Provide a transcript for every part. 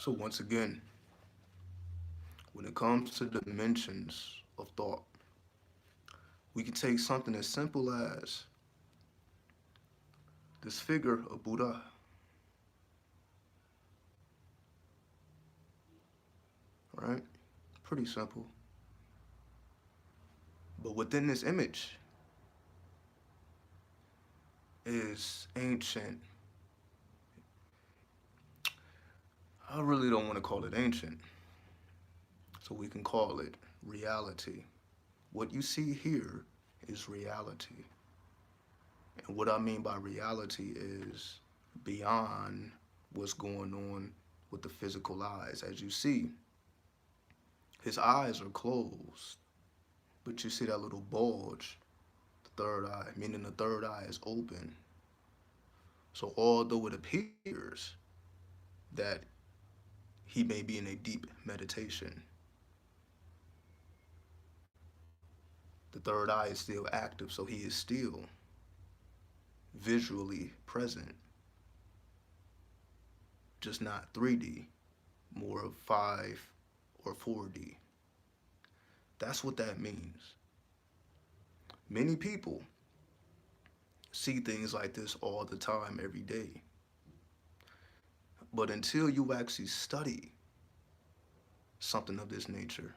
So once again, when it comes to dimensions of thought, we can take something as simple as this figure of Buddha, right? Pretty simple. But within this image is ancient. I really don't want to call it ancient, so we can call it reality. What you see here is reality. And what I mean by reality is beyond what's going on with the physical eyes. As you see, his eyes are closed, but you see that little bulge, the third eye, meaning the third eye is open. So although it appears that he may be in a deep meditation, the third eye is still active, so he is still visually present, just not 3D, more of 5 or 4D. That's what that means. Many people see things like this all the time, every day. But until you actually study something of this nature,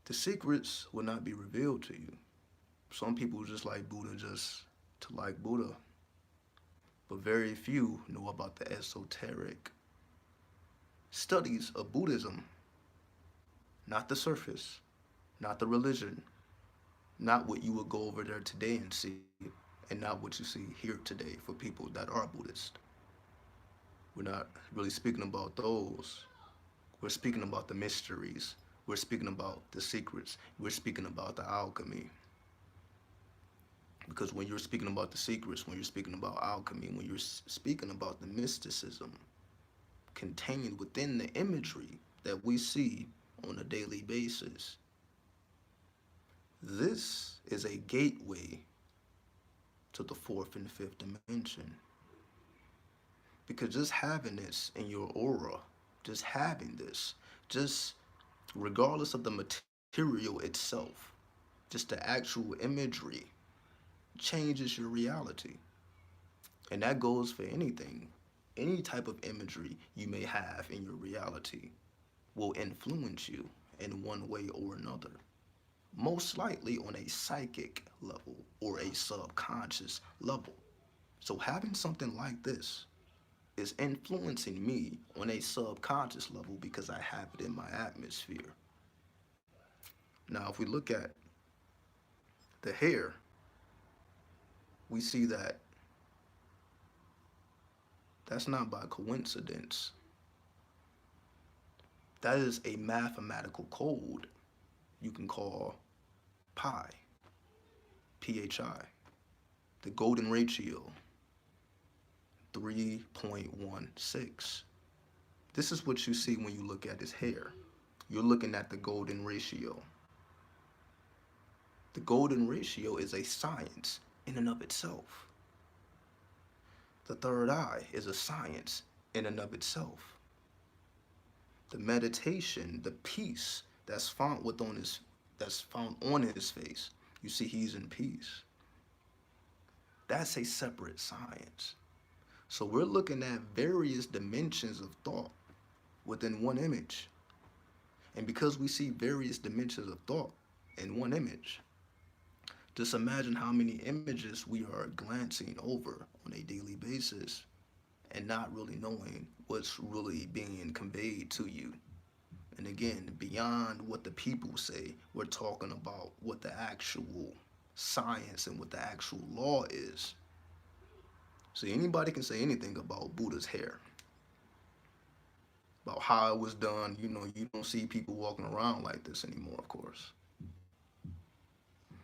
the secrets will not be revealed to you. Some people just like Buddha just to like Buddha, but very few know about the esoteric studies of Buddhism, not the surface, not the religion, not what you would go over there today and see, and not what you see here today for people that are Buddhist. We're not really speaking about those. We're speaking about the mysteries. We're speaking about the secrets. We're speaking about the alchemy. Because when you're speaking about the secrets, when you're speaking about alchemy, when you're speaking about the mysticism contained within the imagery that we see on a daily basis, this is a gateway to the fourth and fifth dimension. Because just having this in your aura, just having this, just regardless of the material itself, just the actual imagery changes your reality. And that goes for anything. Any type of imagery you may have in your reality will influence you in one way or another. Most likely on a psychic level or a subconscious level. So having something like this is influencing me on a subconscious level because I have it in my atmosphere. Now, if we look at the hair, we see that that's not by coincidence. That is a mathematical code you can call pi, PHI, the golden ratio, 3.16. This is what you see when you look at his hair. You're looking at the golden ratio. The golden ratio is a science in and of itself. The third eye is a science in and of itself. The meditation, the peace that's found on his face. You see he's in peace. That's a separate science. So we're looking at various dimensions of thought within one image. And because we see various dimensions of thought in one image, just imagine how many images we are glancing over on a daily basis and not really knowing what's really being conveyed to you. And again, beyond what the people say, we're talking about what the actual science and what the actual law is. See, anybody can say anything about Buddha's hair, about how it was done. You don't see people walking around like this anymore, of course.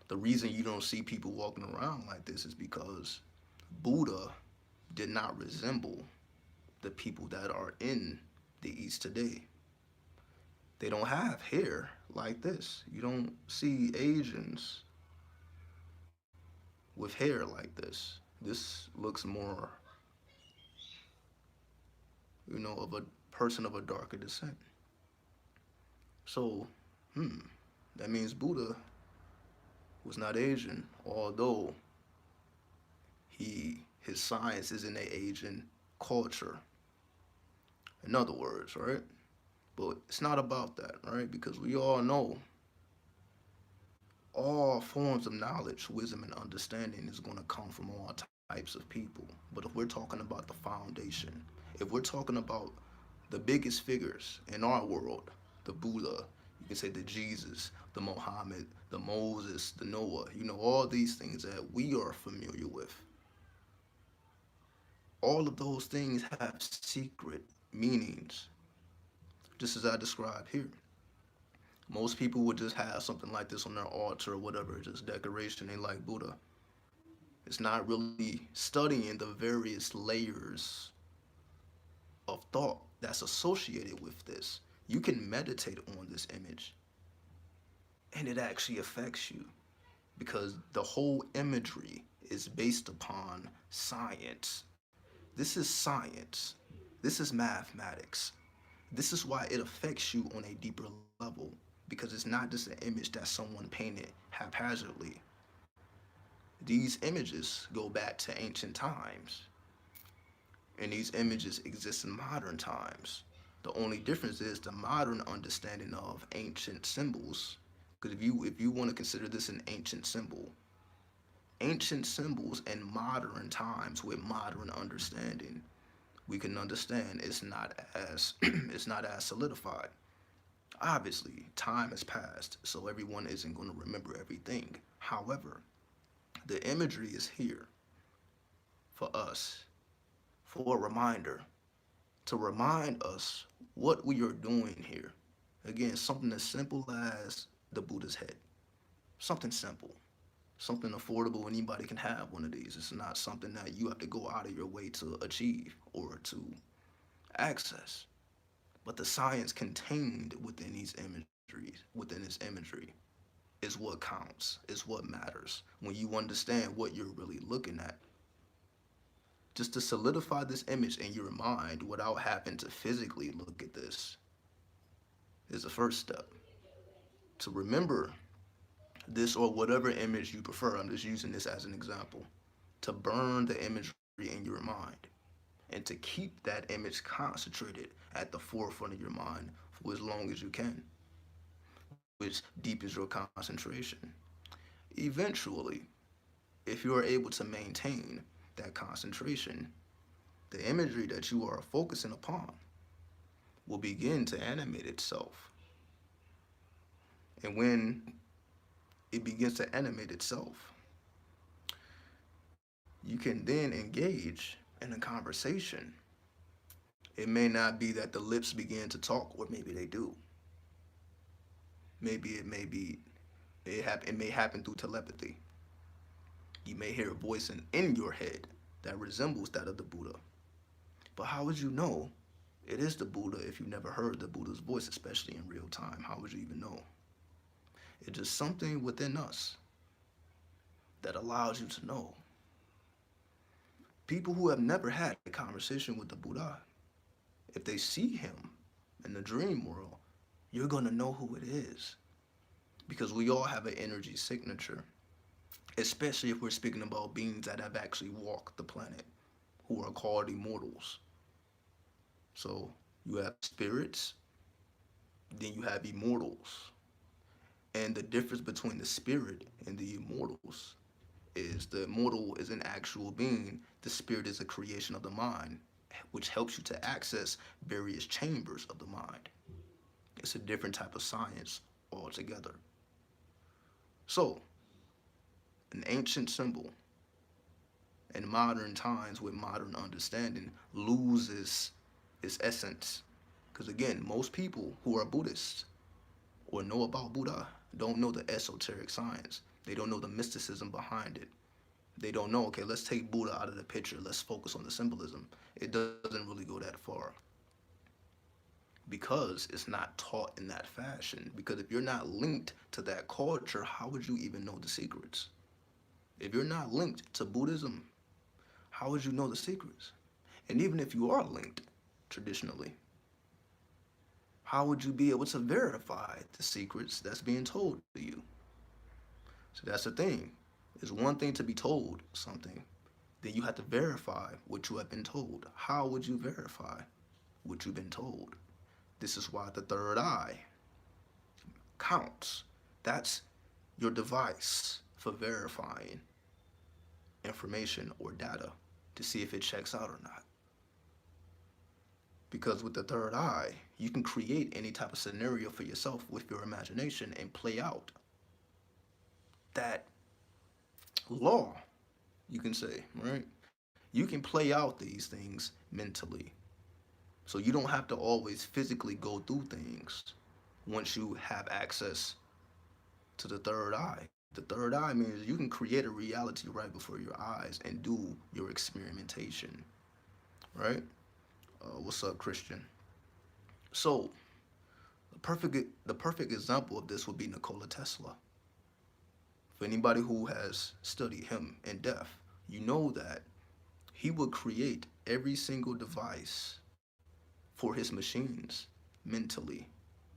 The reason you don't see people walking around like this is because Buddha did not resemble the people that are in the East today. They don't have hair like this. You don't see Asians with hair like this. This looks more of a person of a darker descent. So, that means Buddha was not Asian, although his science is in a Asian culture. In other words, right? But it's not about that, right? Because we all know all forms of knowledge, wisdom, and understanding is going to come from all types of people. But if we're talking about the foundation, if we're talking about the biggest figures in our world, the Buddha, you can say the Jesus, the Muhammad, the Moses, the Noah, all these things that we are familiar with, all of those things have secret meanings, just as I described here. Most people would just have something like this on their altar or whatever, just decoration. They like Buddha. It's not really studying the various layers of thought that's associated with this. You can meditate on this image and it actually affects you because the whole imagery is based upon science. This is science. This is mathematics. This is why it affects you on a deeper level because it's not just an image that someone painted haphazardly. These images go back to ancient times, and these images exist in modern times. The only difference is the modern understanding of ancient symbols. Because if you want to consider this an ancient symbols in modern times with modern understanding, we can understand it's not as it's not as solidified. Obviously, time has passed, so everyone isn't going to remember everything. However, the imagery is here for us, for a reminder, to remind us what we are doing here. Again, something as simple as the Buddha's head. Something simple, something affordable. Anybody can have one of these. It's not something that you have to go out of your way to achieve or to access. But the science contained within these imageries, within this imagery, is what counts, is what matters. When you understand what you're really looking at, just to solidify this image in your mind without having to physically look at this is the first step. To remember this or whatever image you prefer, I'm just using this as an example, to burn the imagery in your mind and to keep that image concentrated at the forefront of your mind for as long as you can, which deepens your concentration. Eventually, if you are able to maintain that concentration, the imagery that you are focusing upon will begin to animate itself. And when it begins to animate itself, you can then engage in a conversation. It may not be that the lips begin to talk, or maybe they do. Maybe it may be it may happen through telepathy. You may hear a voice in your head that resembles that of the Buddha. But how would you know it is the Buddha if you never heard the Buddha's voice, especially in real time? How would you even know? It's just something within us that allows you to know. People who have never had a conversation with the Buddha, if they see him in the dream world, you're going to know who it is. Because we all have an energy signature, especially if we're speaking about beings that have actually walked the planet, who are called immortals. So you have spirits, then you have immortals. And the difference between the spirit and the immortals is the immortal is an actual being, the spirit is a creation of the mind, which helps you to access various chambers of the mind. It's a different type of science altogether. So, an ancient symbol in modern times with modern understanding loses its essence. Because again, most people who are Buddhists or know about Buddha don't know the esoteric science. They don't know the mysticism behind it. They don't know, okay, let's take Buddha out of the picture. Let's focus on the symbolism. It doesn't really go that far because it's not taught in that fashion. Because if you're not linked to that culture, how would you even know the secrets? If you're not linked to Buddhism, how would you know the secrets? And even if you are linked, traditionally? How would you be able to verify the secrets that's being told to you? So that's the thing. It's one thing to be told something, then you have to verify what you have been told. How would you verify what you've been told? This is why the third eye counts. That's your device for verifying information or data to see if it checks out or not. Because with the third eye, you can create any type of scenario for yourself with your imagination and play out that law, you can say, right? You can play out these things mentally. So you don't have to always physically go through things once you have access to the third eye. The third eye means you can create a reality right before your eyes and do your experimentation, right? What's up, Christian? So the perfect example of this would be Nikola Tesla. For anybody who has studied him in depth, you know that he would create every single device for his machines mentally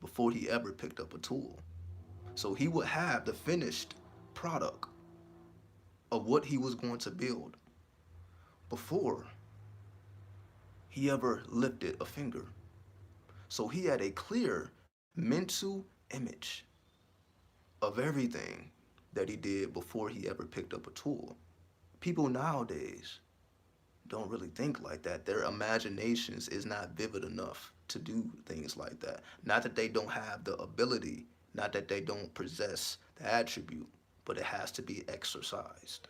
before he ever picked up a tool. So he would have the finished product of what he was going to build before he ever lifted a finger. So he had a clear mental image of everything that he did before he ever picked up a tool. People nowadays don't really think like that. Their imaginations is not vivid enough to do things like that. Not that they don't have the ability, not that they don't possess the attribute, but it has to be exercised.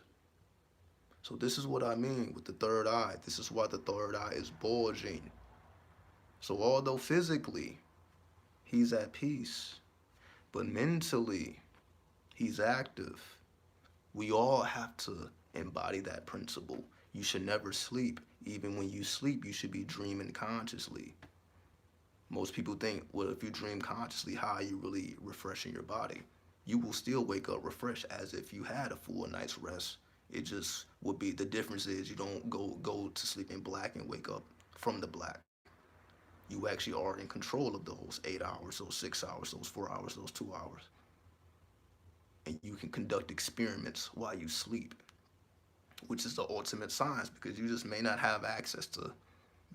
So this is what I mean with the third eye. This is why the third eye is bulging. So although physically he's at peace, but mentally he's active. We all have to embody that principle. You should never sleep. Even when you sleep, you should be dreaming consciously. Most people think, well, if you dream consciously, how are you really refreshing your body? You will still wake up refreshed as if you had a full night's rest. It just would be, the difference is you don't go to sleep in black and wake up from the black. You actually are in control of those 8 hours, those 6 hours, those 4 hours, those 2 hours. And you can conduct experiments while you sleep, which is the ultimate science, because you just may not have access to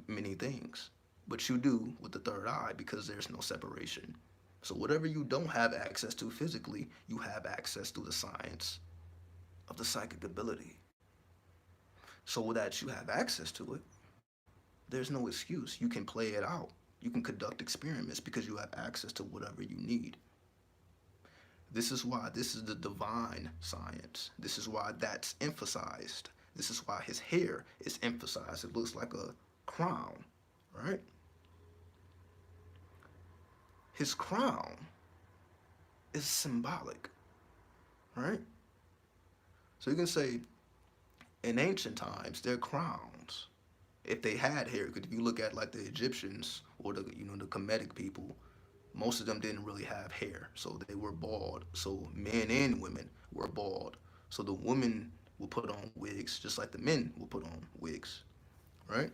many things, but you do with the third eye because there's no separation. So whatever you don't have access to physically, you have access to the science of the psychic ability. So that you have access to it, there's no excuse. You can play it out. You can conduct experiments because you have access to whatever you need. This is why this is the divine science. This is why that's emphasized. This is why his hair is emphasized. It looks like a crown, right? His crown is symbolic, right? So you can say in ancient times, their crowns, if they had hair, because if you look at like the Egyptians or the Kemetic people, most of them didn't really have hair, so they were bald. So men and women were bald. So the women will put on wigs just like the men will put on wigs, right?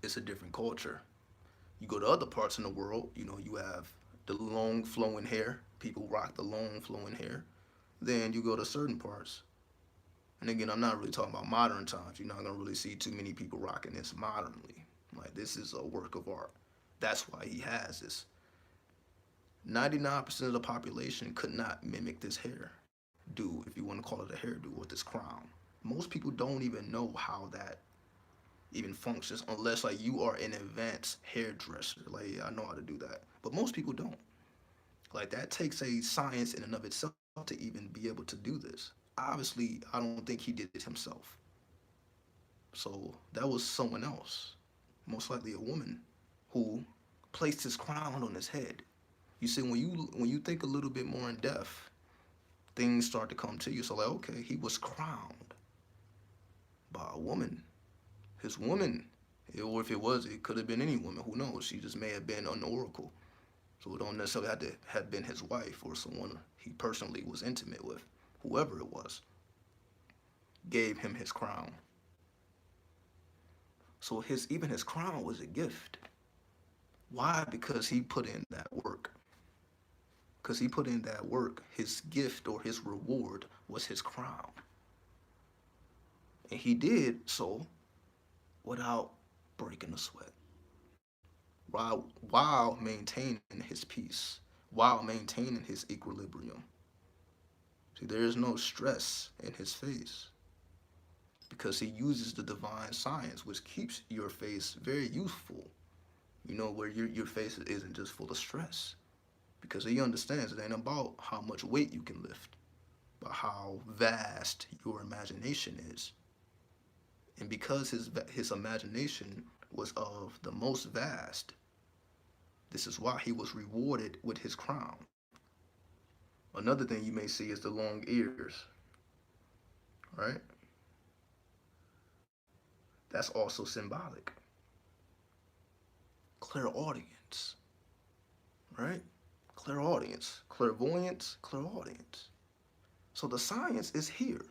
It's a different culture. You go to other parts in the world, you have the long flowing hair. People rock the long flowing hair. Then you go to certain parts. And again, I'm not really talking about modern times. You're not going to really see too many people rocking this modernly. Like, this is a work of art. That's why he has this. 99% of the population could not mimic this hairdo, if you want to call it a hairdo, or this crown. Most people don't even know how that even functions unless like you are an advanced hairdresser. Like, yeah, I know how to do that. But most people don't. Like, that takes a science in and of itself to even be able to do this. Obviously, I don't think he did it himself. So that was someone else, most likely a woman, who placed his crown on his head. You see, when you think a little bit more in depth, things start to come to you. So like, okay, he was crowned by a woman. His woman, or if it could have been any woman. Who knows? She just may have been an oracle. So it don't necessarily have to have been his wife or someone he personally was intimate with. Whoever it was, gave him his crown. So even his crown was a gift. Why? Because he put in that work. Because he put in that work. His gift or his reward was his crown. And he did so without breaking a sweat. While maintaining his peace, while maintaining his equilibrium. See, there is no stress in his face because he uses the divine science, which keeps your face very youthful. You know, where your face isn't just full of stress because he understands it ain't about how much weight you can lift, but how vast your imagination is. And because his imagination was of the most vast, this is why he was rewarded with his crown. Another thing you may see is the long ears, right? That's also symbolic. Clairaudience, right? Clairaudience, clairvoyance, clairaudience. So the science is here.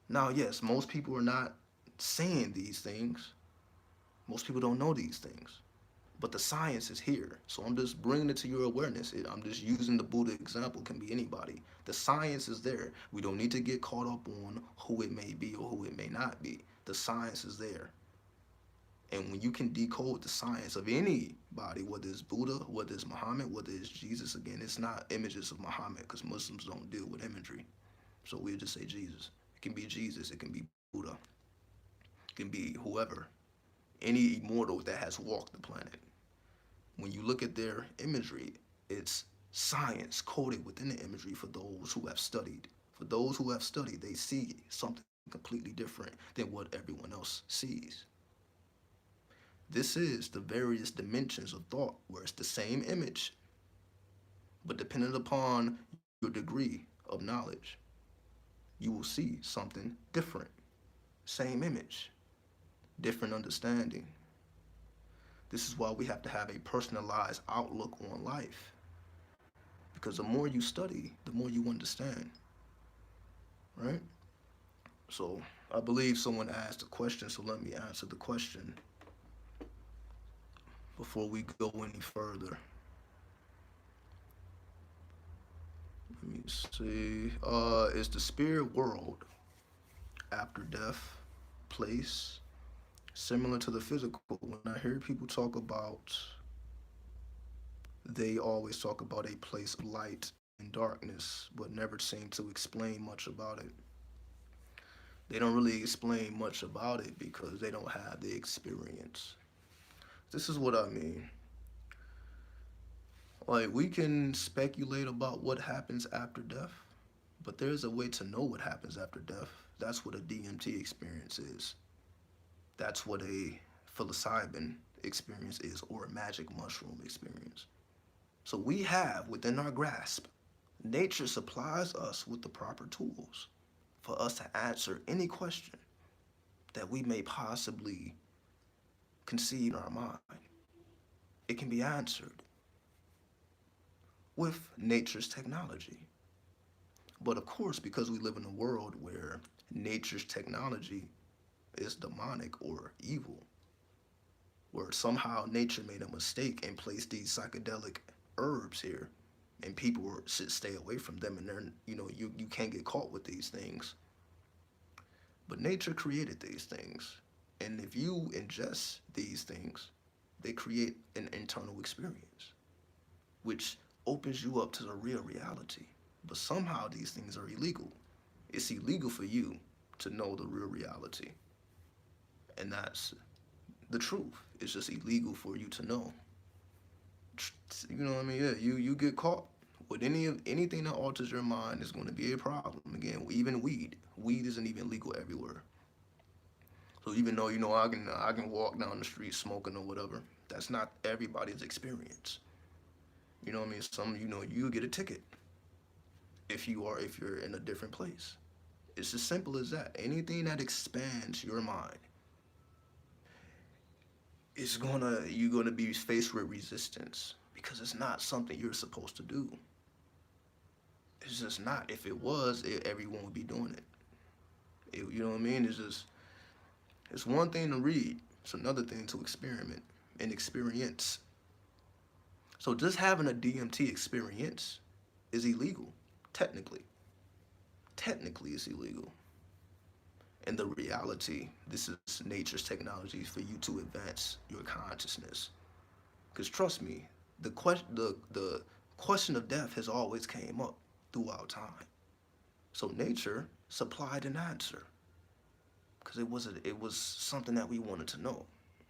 Now, yes, most people are not saying these things. Most people don't know these things. But the science is here. So I'm just bringing it to your awareness. I'm just using the Buddha example. It can be anybody. The science is there. We don't need to get caught up on who it may be or who it may not be. The science is there. And when you can decode the science of anybody, whether it's Buddha, whether it's Muhammad, whether it's Jesus, again, it's not images of Muhammad because Muslims don't deal with imagery. So we'll just say Jesus. It can be Jesus. It can be Buddha. It can be whoever. Any immortal that has walked the planet. When you look at their imagery, it's science coded within the imagery for those who have studied. For those who have studied, they see something completely different than what everyone else sees. This is the various dimensions of thought where it's the same image, but depending upon your degree of knowledge, you will see something different. Same image, different understanding. This is why we have to have a personalized outlook on life. Because the more you study, the more you understand. Right? So I believe someone asked a question, so let me answer the question before we go any further. Let me see. Is the spirit world after death place similar to the physical? When I hear people talk about, they always talk about a place of light and darkness, but never seem to explain much about it. They don't really explain much about it because they don't have the experience. This is what I mean. Like, we can speculate about what happens after death, but there's a way to know what happens after death. That's what a DMT experience is. That's what a psilocybin experience is, or a magic mushroom experience. So we have within our grasp, nature supplies us with the proper tools for us to answer any question that we may possibly conceive in our mind. It can be answered with nature's technology. But of course, because we live in a world where nature's technology is demonic or evil, where somehow nature made a mistake and placed these psychedelic herbs here, and people should stay away from them, and they're, you can't get caught with these things. But nature created these things, and if you ingest these things, they create an internal experience, which opens you up to the real reality. But somehow these things are illegal. It's illegal for you to know the real reality. And that's the truth. It's just illegal for you to know. You know what I mean? Yeah, you get caught with anything that alters your mind is going to be a problem. Again, even weed. Weed isn't even legal everywhere. So even though I can walk down the street smoking or whatever, that's not everybody's experience. You know what I mean? You get a ticket if you're in a different place. It's as simple as that. Anything that expands your mind you're gonna be faced with resistance because it's not something you're supposed to do. It's just not. If it was, everyone would be doing it. You know what I mean? It's one thing to read, It's another thing to experiment and experience. So just having a DMT experience is illegal, technically. Technically, it's illegal. In the reality, this is nature's technology for you to advance your consciousness. Because trust me, the question of death has always came up throughout time. So nature supplied an answer because it was something that we wanted to know.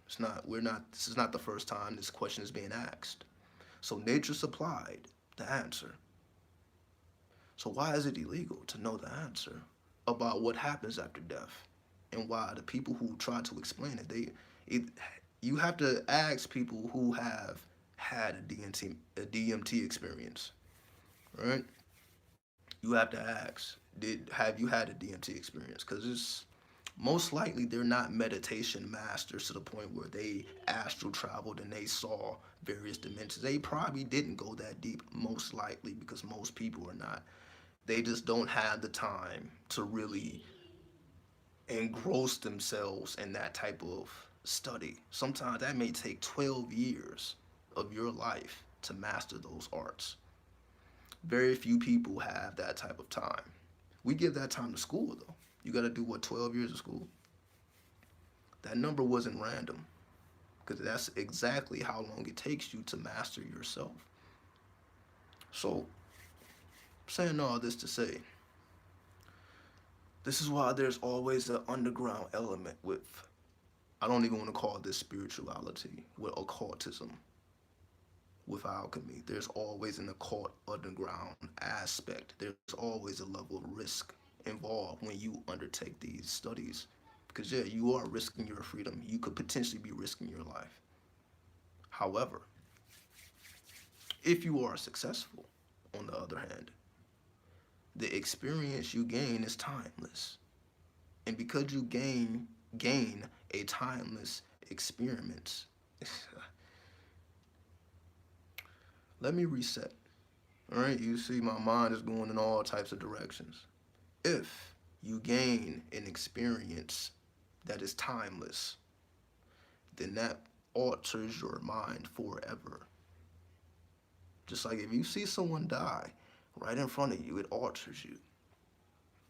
It's not we're not This is not the first time this question is being asked. So nature supplied the answer. So why is it illegal to know the answer about what happens after death, and why the people who try to explain it, it you have to ask people who have had a DMT experience, right? You have to ask, did have you had a DMT experience? Because it's most likely they're not meditation masters to the point where they astral traveled and they saw various dimensions. They probably didn't go that deep, most likely, because most people are not. They just don't have the time to really engross themselves in that type of study. Sometimes that may take 12 years of your life to master those arts. Very few people have that type of time. We give that time to school, though. You got to do what, 12 years of school? That number wasn't random, because that's exactly how long it takes you to master yourself. So, saying all this to say, this is why there's always an underground element with, I don't even want to call this spirituality, with occultism, with alchemy. There's always an occult underground aspect. There's always a level of risk involved when you undertake these studies. Because, yeah, you are risking your freedom. You could potentially be risking your life. However, if you are successful, on the other hand, the experience you gain is timeless. And because you gain a timeless experience, let me reset. All right, you see my mind is going in all types of directions. If you gain an experience that is timeless, then that alters your mind forever. Just like if you see someone die right in front of you, it alters you.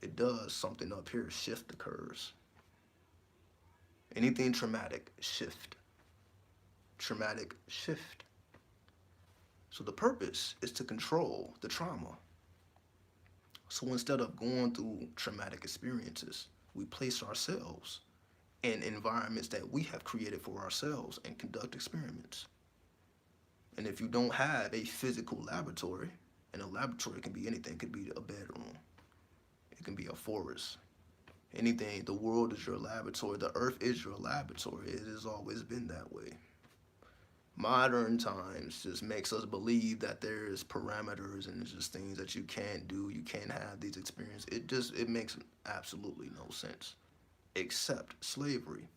It does something up here, shift occurs. Anything traumatic, shift. Traumatic shift. So the purpose is to control the trauma. So instead of going through traumatic experiences, we place ourselves in environments that we have created for ourselves and conduct experiments. And if you don't have a physical laboratory, and a laboratory can be anything, it could be a bedroom, it can be a forest, anything, the world is your laboratory, the earth is your laboratory. It has always been that way. Modern times just makes us believe that there's parameters and there's just things that you can't do, you can't have these experiences. It makes absolutely no sense. Except slavery.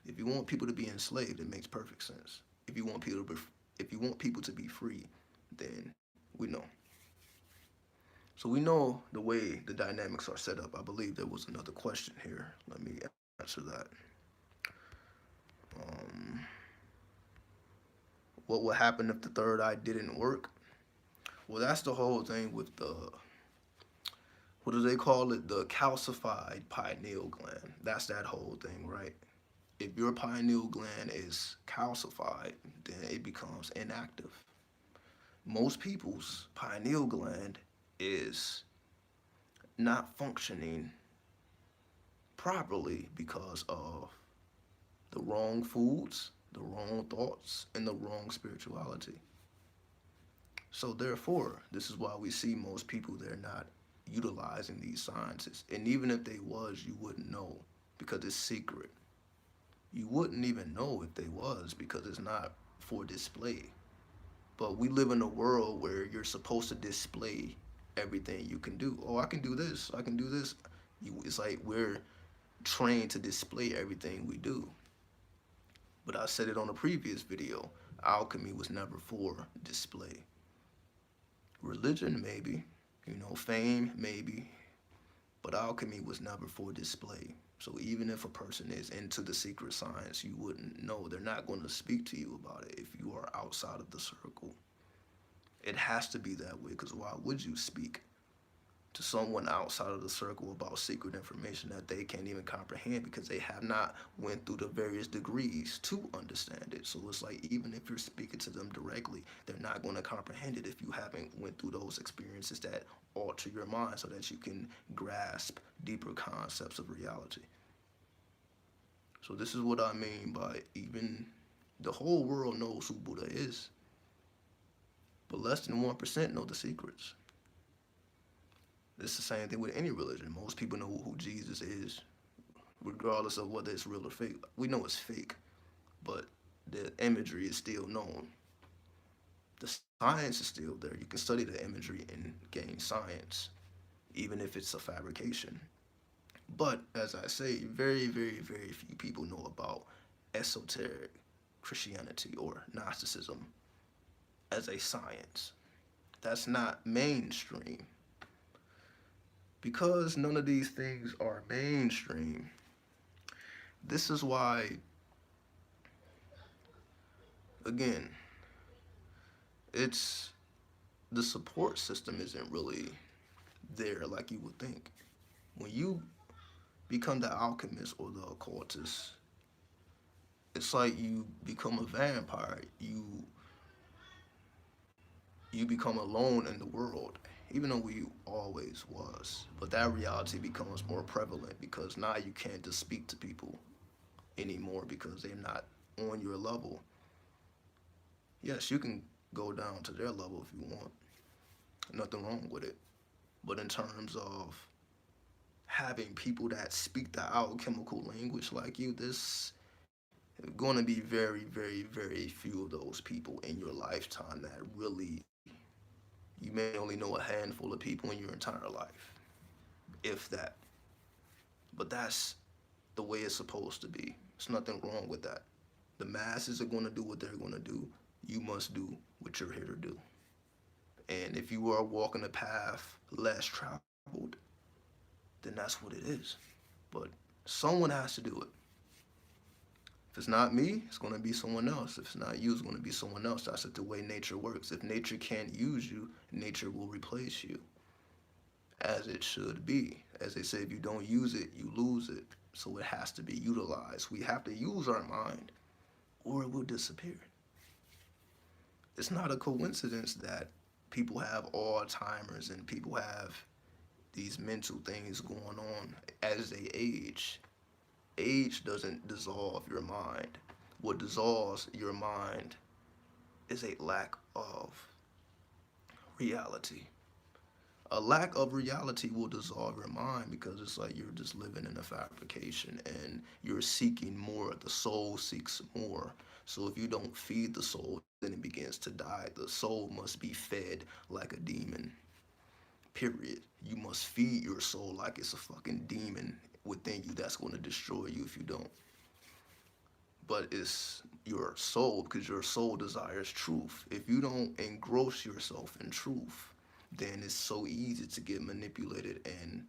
If you want people to be enslaved, it makes perfect sense. If you want people to be free, then we know. So we know the way the dynamics are set up. I believe there was another question here. Let me answer that. Um, what would happen if the third eye didn't work? Well, that's the whole thing with what do they call it? The calcified pineal gland. That's that whole thing, right? If your pineal gland is calcified, then it becomes inactive. Most people's pineal gland is not functioning properly because of the wrong foods, the wrong thoughts, and the wrong spirituality. So therefore, this is why we see most people, they're not utilizing these sciences. And even if they was, you wouldn't know because it's secret. You wouldn't even know if they was because it's not for display. But we live in a world where you're supposed to display everything you can do. Oh, I can do this. I can do this. It's like we're trained to display everything we do. But I said it on a previous video. Alchemy was never for display. Religion, maybe. Fame, maybe. But alchemy was never for display. So even if a person is into the secret science, you wouldn't know. They're not going to speak to you about it if you are outside of the circle. It has to be that way, because why would you speak to someone outside of the circle about secret information that they can't even comprehend because they have not went through the various degrees to understand it? So it's like, even if you're speaking to them directly, they're not going to comprehend it if you haven't went through those experiences that alter your mind so that you can grasp deeper concepts of reality. So this is what I mean by, even the whole world knows who Buddha is, but less than 1% know the secrets. It's the same thing with any religion. Most people know who Jesus is, regardless of whether it's real or fake. We know it's fake, but the imagery is still known. The science is still there. You can study the imagery and gain science, even if it's a fabrication. But as I say, very, very, very few people know about esoteric Christianity or Gnosticism as a science. That's not mainstream. Because none of these things are mainstream, this is why, again, it's the support system isn't really there like you would think. When you become the alchemist or the occultist, it's like you become a vampire. You become alone in the world, even though we always was. But that reality becomes more prevalent because now you can't just speak to people anymore because they're not on your level. Yes, you can go down to their level if you want. Nothing wrong with it. But in terms of having people that speak the alchemical language like you, this is going to be very, very, very few of those people in your lifetime that really, you may only know a handful of people in your entire life, if that. But that's the way it's supposed to be. There's nothing wrong with that. The masses are going to do what they're going to do. You must do what you're here to do. And if you are walking a path less traveled, then that's what it is. But someone has to do it. If it's not me, it's going to be someone else. If it's not you, it's going to be someone else. That's the way nature works. If nature can't use you, nature will replace you, as it should be. As they say, if you don't use it, you lose it. So it has to be utilized. We have to use our mind, or it will disappear. It's not a coincidence that people have Alzheimer's and people have these mental things going on as they age. Age doesn't dissolve your mind. What dissolves your mind is a lack of reality. A lack of reality will dissolve your mind because it's like you're just living in a fabrication and you're seeking more. The soul seeks more. So if you don't feed the soul, then it begins to die. The soul must be fed like a demon. Period. You must feed your soul like it's a fucking demon within you that's going to destroy you if you don't. But it's your soul, because your soul desires truth. If you don't engross yourself in truth, then it's so easy to get manipulated and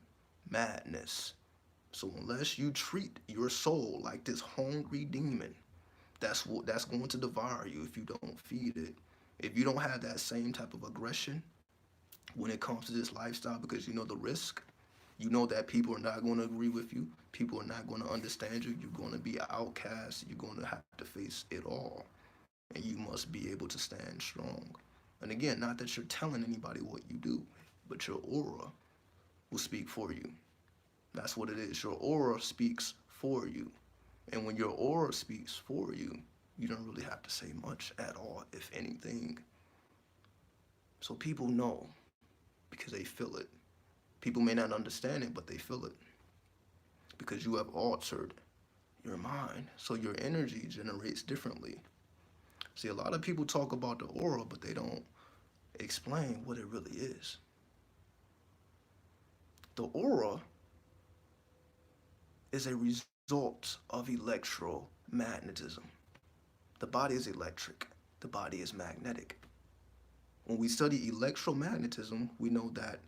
madness. So unless you treat your soul like this hungry demon, that's going to devour you if you don't feed it. If you don't have that same type of aggression when it comes to this lifestyle, because you know the risk, you know that people are not going to agree with you, people are not going to understand you, you're going to be outcast, you're going to have to face it all, and you must be able to stand strong. And again, not that you're telling anybody what you do, but your aura will speak for you. That's what it is. Your aura speaks for you. And when your aura speaks for you, you don't really have to say much at all, if anything. So people know because they feel it. People may not understand it, but they feel it because you have altered your mind. So your energy generates differently. See, a lot of people talk about the aura, but they don't explain what it really is. The aura is a result of electromagnetism. The body is electric, the body is magnetic. When we study electromagnetism, we know that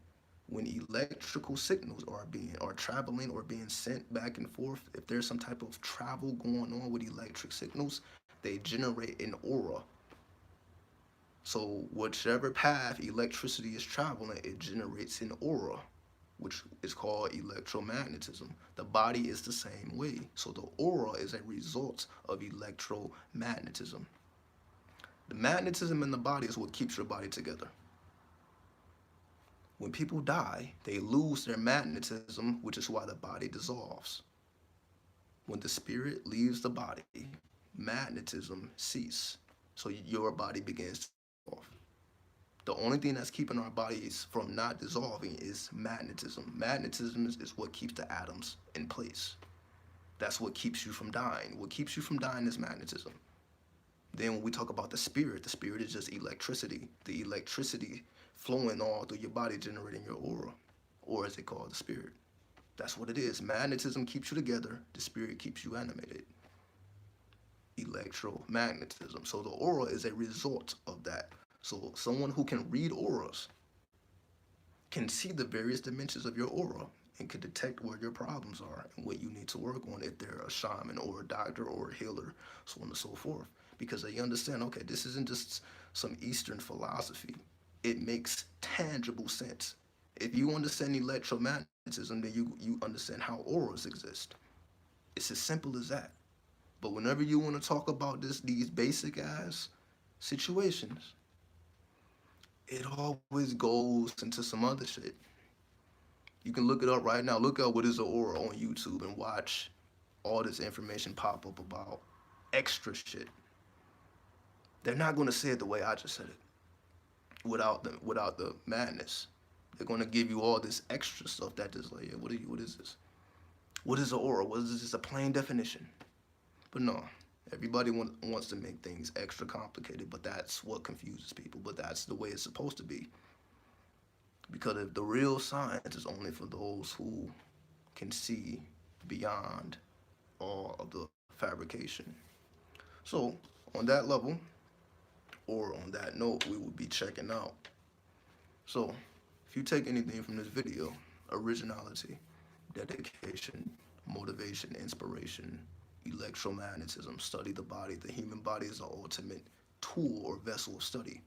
when electrical signals are traveling or being sent back and forth, if there's some type of travel going on with electric signals, they generate an aura. So whichever path electricity is traveling, it generates an aura, which is called electromagnetism. The body is the same way. So the aura is a result of electromagnetism. The magnetism in the body is what keeps your body together. When people die, they lose their magnetism, which is why the body dissolves. When the spirit leaves the body, magnetism ceases. So your body begins to dissolve. The only thing that's keeping our bodies from not dissolving is magnetism. Magnetism is what keeps the atoms in place. That's what keeps you from dying. What keeps you from dying is magnetism. Then when we talk about the spirit is just electricity. The electricity flowing all through your body, generating your aura, or as they call it, the spirit. That's what it is. Magnetism keeps you together. The spirit keeps you animated. Electromagnetism. So the aura is a result of that. So someone who can read auras can see the various dimensions of your aura and can detect where your problems are and what you need to work on if they're a shaman or a doctor or a healer, so on and so forth. Because they understand, okay, this isn't just some Eastern philosophy. It makes tangible sense. If you understand electromagnetism, then you understand how auras exist. It's as simple as that. But whenever you want to talk about these basic ass situations, it always goes into some other shit. You can look it up right now. Look up what is an aura on YouTube and watch all this information pop up about extra shit. They're not going to say it the way I just said it, without the madness. They're going to give you all this extra stuff that just like, yeah, what is this? What is an aura? What is this? Just a plain definition. But no, everybody wants to make things extra complicated, but that's what confuses people. But that's the way it's supposed to be. Because if the real science is only for those who can see beyond all of the fabrication. So, on that level, or on that note, we would be checking out. So, if you take anything from this video, originality, dedication, motivation, inspiration, electromagnetism, study the body. The human body is the ultimate tool or vessel of study.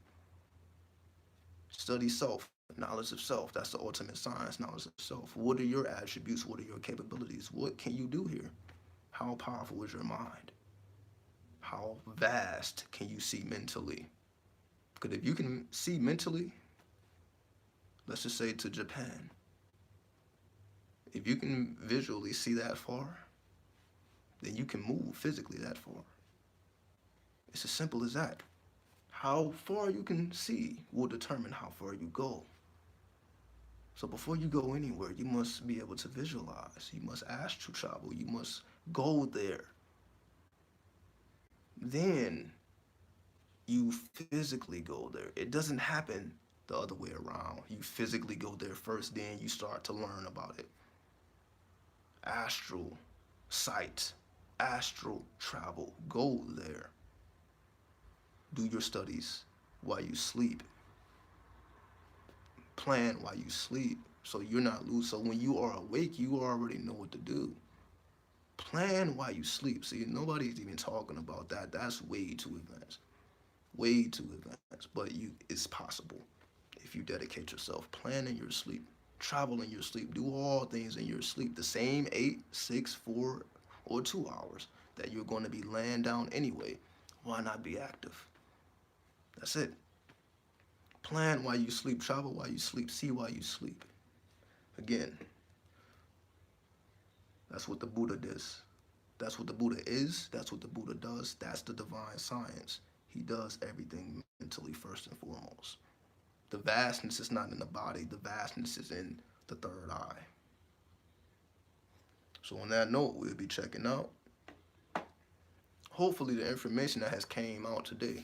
Study self, knowledge of self. That's the ultimate science, knowledge of self. What are your attributes? What are your capabilities? What can you do here? How powerful is your mind? How vast can you see mentally? Because if you can see mentally, let's just say to Japan, if you can visually see that far, then you can move physically that far. It's as simple as that. How far you can see will determine how far you go. So before you go anywhere, you must be able to visualize. You must astral travel. You must go there. Then you physically go there. It doesn't happen the other way around. You physically go there first, then you start to learn about it. Astral sight, astral travel. Go there. Do your studies while you sleep. Plan while you sleep so you're not loose. So when you are awake, you already know what to do. Plan while you sleep. See, nobody's even talking about that. That's way too advanced. Way too advanced. But it's possible if you dedicate yourself. Plan in your sleep. Travel in your sleep. Do all things in your sleep. The same 8, 6, 4, or 2 hours that you're going to be laying down anyway. Why not be active? That's it. Plan while you sleep, travel while you sleep, see while you sleep. Again, that's what the Buddha does. That's what the Buddha is. That's what the Buddha does. That's the divine science. He does everything mentally first and foremost. The vastness is not in the body. The vastness is in the third eye. So on that note, we'll be checking out. Hopefully the information that has came out today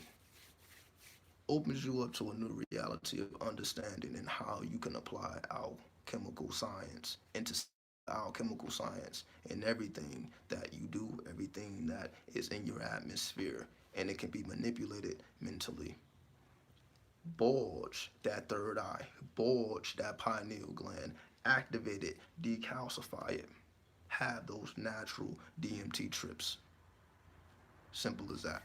opens you up to a new reality of understanding and how you can apply alchemical science into alchemical science in everything that you do, everything that is in your atmosphere, and it can be manipulated mentally. Bulge that third eye, bulge that pineal gland, activate it, decalcify it, have those natural DMT trips. Simple as that.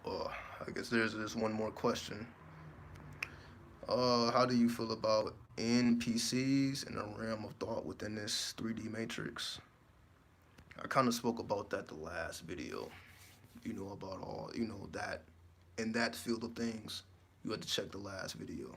I guess there's one more question. How do you feel about NPCs in the realm of thought within this 3D matrix? I kind of spoke about that the last video. About all, that in that field of things. You had to check the last video.